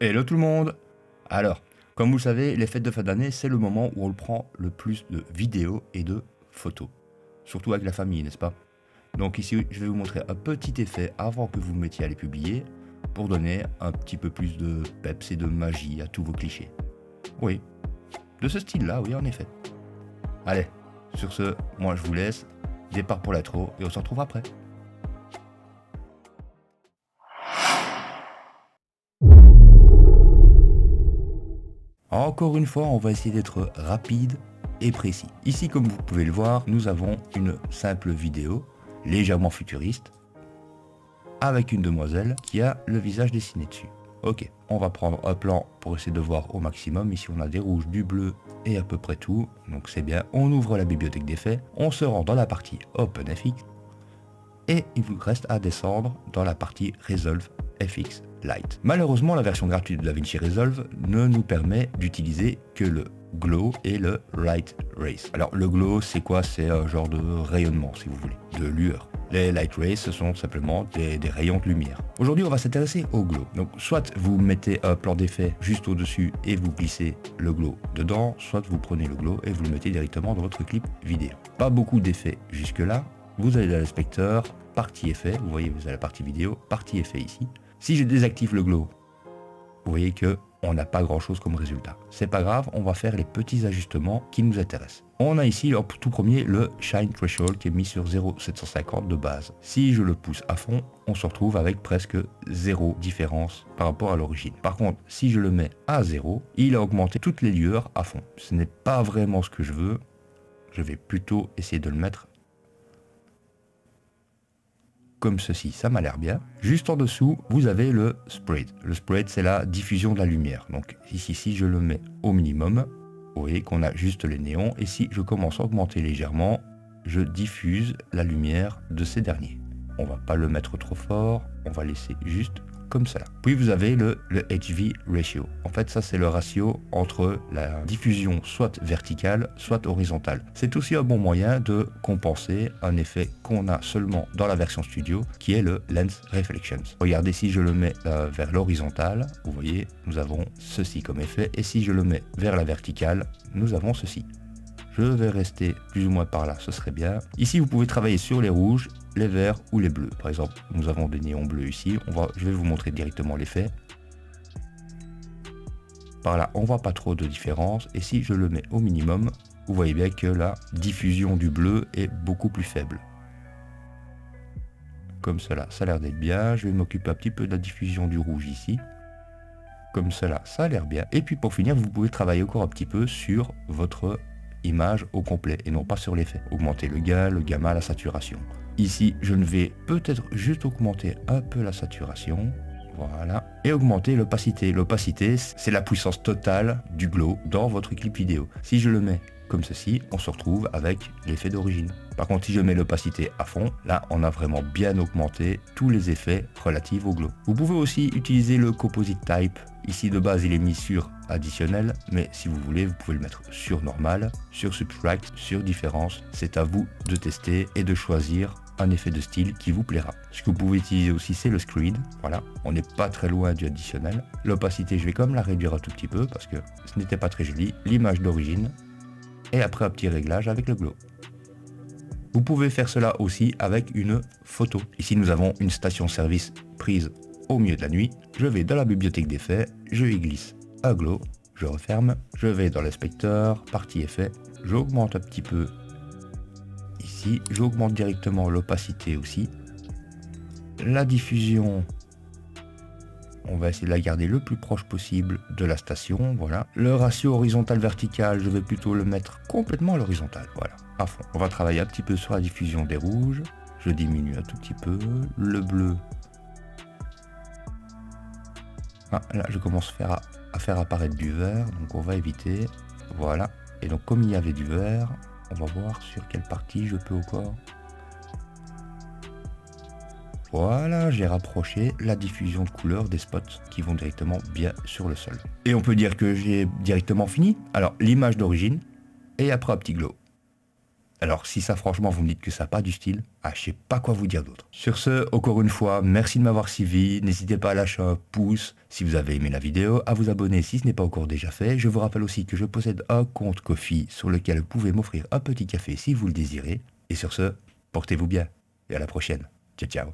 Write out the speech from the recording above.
Hello tout le monde. Alors, comme vous le savez, les fêtes de fin d'année, c'est le moment où on prend le plus de vidéos et de photos. Surtout avec la famille, n'est-ce pas? Donc ici, je vais vous montrer un petit effet avant que vous mettiez à les publier pour donner un petit peu plus de peps et de magie à tous vos clichés. Oui, de ce style-là, oui, en effet. Allez, sur ce, moi je vous laisse. Départ pour l'intro et on se retrouve après. Encore une fois, on va essayer d'être rapide et précis. Ici, comme vous pouvez le voir, nous avons une simple vidéo, légèrement futuriste, avec une demoiselle qui a le visage dessiné dessus. Ok, on va prendre un plan pour essayer de voir au maximum. Ici, on a des rouges, du bleu et à peu près tout. Donc c'est bien, on ouvre la bibliothèque d'effets, on se rend dans la partie OpenFX et il vous reste à descendre dans la partie Resolve FX Lite. Malheureusement, la version gratuite de DaVinci Resolve ne nous permet d'utiliser que le glow et le light rays. Alors le glow, c'est quoi? C'est un genre de rayonnement, si vous voulez, de lueur. Les light rays, ce sont simplement des rayons de lumière. Aujourd'hui, on va s'intéresser au glow. Donc soit vous mettez un plan d'effet juste au-dessus et vous glissez le glow dedans, soit vous prenez le glow et vous le mettez directement dans votre clip vidéo. Pas beaucoup d'effets jusque-là. Vous allez dans l'inspecteur, partie effet, vous voyez, vous avez la partie vidéo, partie effet ici. Si je désactive le glow, vous voyez que on n'a pas grand chose comme résultat. C'est pas grave, on va faire les petits ajustements qui nous intéressent. On a ici en tout premier le Shine Threshold qui est mis sur 0,750 de base. Si je le pousse à fond, on se retrouve avec presque zéro différence par rapport à l'origine. Par contre, si je le mets à 0, il a augmenté toutes les lueurs à fond. Ce n'est pas vraiment ce que je veux. Je vais plutôt essayer de le mettre comme ceci, ça m'a l'air bien. Juste en dessous, vous avez le spread. Le spread, c'est la diffusion de la lumière. Donc ici, si je le mets au minimum, vous voyez qu'on a juste les néons. Et si je commence à augmenter légèrement, je diffuse la lumière de ces derniers. On va pas le mettre trop fort, on va laisser juste comme cela. Puis vous avez le HV ratio. En fait, ça c'est le ratio entre la diffusion soit verticale, soit horizontale. C'est aussi un bon moyen de compenser un effet qu'on a seulement dans la version studio, qui est le Lens Reflections. Regardez, si je le mets vers l'horizontale, vous voyez, nous avons ceci comme effet, et si je le mets vers la verticale, nous avons ceci. Je vais rester plus ou moins par là, ce serait bien. Ici, vous pouvez travailler sur les rouges, les verts ou les bleus. Par exemple, nous avons des néons bleus ici. Je vais vous montrer directement l'effet. Par là, on voit pas trop de différence. Et si je le mets au minimum, vous voyez bien que la diffusion du bleu est beaucoup plus faible. Comme cela, ça a l'air d'être bien. Je vais m'occuper un petit peu de la diffusion du rouge ici. Comme cela, ça a l'air bien. Et puis pour finir, vous pouvez travailler encore un petit peu sur votre image au complet et non pas sur l'effet. Augmenter le gain, le gamma, la saturation. Ici, je ne vais peut-être juste augmenter un peu la saturation. Voilà. Et augmenter l'opacité. L'opacité, c'est la puissance totale du glow dans votre clip vidéo. Si je le mets comme ceci, on se retrouve avec l'effet d'origine. Par contre, si je mets l'opacité à fond, là, on a vraiment bien augmenté tous les effets relatifs au glow. Vous pouvez aussi utiliser le Composite Type. Ici, de base, il est mis sur additionnel, mais si vous voulez, vous pouvez le mettre sur normal, sur subtract, sur différence. C'est à vous de tester et de choisir un effet de style qui vous plaira. Ce que vous pouvez utiliser aussi, c'est le screen. Voilà, on n'est pas très loin du additionnel. L'opacité, je vais quand même la réduire un tout petit peu parce que ce n'était pas très joli. L'image d'origine et après un petit réglage avec le glow. Vous pouvez faire cela aussi avec une photo. Ici, nous avons une station-service prise au milieu de la nuit. Je vais dans la bibliothèque d'effets, je y glisse un glow, je referme, je vais dans l'inspecteur, partie effet, j'augmente un petit peu ici, j'augmente directement l'opacité aussi. La diffusion, on va essayer de la garder le plus proche possible de la station, voilà. Le ratio horizontal-vertical, je vais plutôt le mettre complètement à l'horizontale, voilà, à fond. On va travailler un petit peu sur la diffusion des rouges, je diminue un tout petit peu, le bleu. Ah, là, je commence à faire apparaître du vert, donc on va éviter, voilà. Et donc comme il y avait du vert, on va voir sur quelle partie je peux encore. Voilà, j'ai rapproché la diffusion de couleurs des spots qui vont directement bien sur le sol. Et on peut dire que j'ai directement fini. Alors, l'image d'origine et après un petit glow. Alors si ça franchement vous me dites que ça n'a pas du style, je sais pas quoi vous dire d'autre. Sur ce, encore une fois, merci de m'avoir suivi, n'hésitez pas à lâcher un pouce si vous avez aimé la vidéo, à vous abonner si ce n'est pas encore déjà fait. Je vous rappelle aussi que je possède un compte Ko-fi sur lequel vous pouvez m'offrir un petit café si vous le désirez. Et sur ce, portez-vous bien et à la prochaine. Ciao ciao.